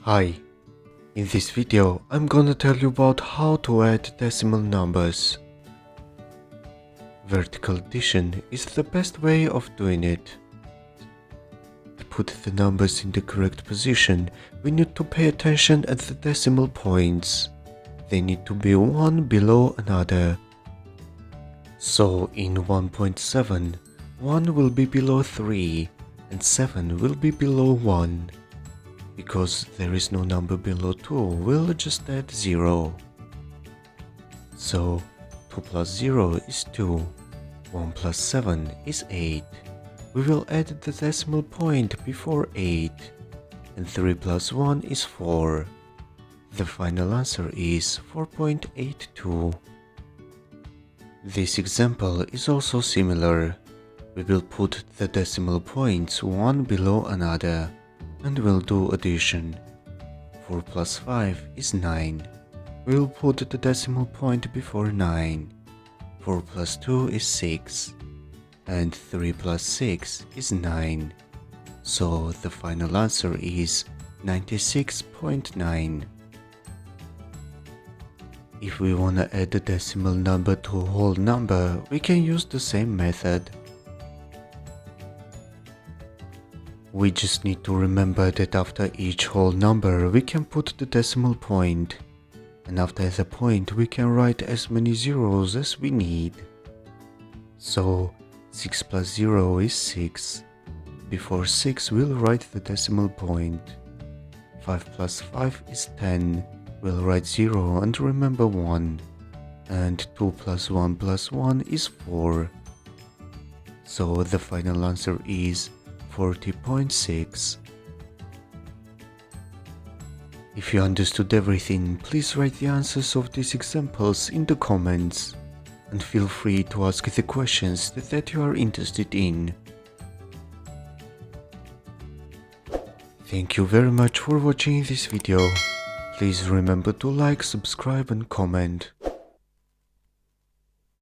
Hi, in this video I'm gonna tell you about how to add decimal numbers. Vertical addition is the best way of doing it. To put the numbers in the correct position, we need to pay attention at the decimal points. They need to be one below another. So in 1.7, 1 will be below 3 and 7 will be below 1. Because there is no number below 2, we'll just add 0. So 2 plus 0 is 2, 1 plus 7 is 8. We will add the decimal point before 8, and 3 plus 1 is 4. The final answer is 4.82. This example is also similar. We will put the decimal points one below another, and we'll do addition. 4 plus 5 is 9. We'll put the decimal point before 9. 4 plus 2 is 6. And 3 plus 6 is 9. So the final answer is 96.9. If we wanna add a decimal number to a whole number, we can use the same method. We just need to remember that after each whole number we can put the decimal point, and after the point we can write as many zeros as we need. So 6 plus 0 is 6. Before 6 we'll write the decimal point. 5 plus 5 is 10. We'll write 0 and remember 1. And 2 plus 1 plus 1 is 4. So the final answer is 40.6. If you understood everything, please write the answers of these examples in the comments, and feel free to ask the questions that you are interested in. Thank you very much for watching this video. Please remember to like, subscribe and comment.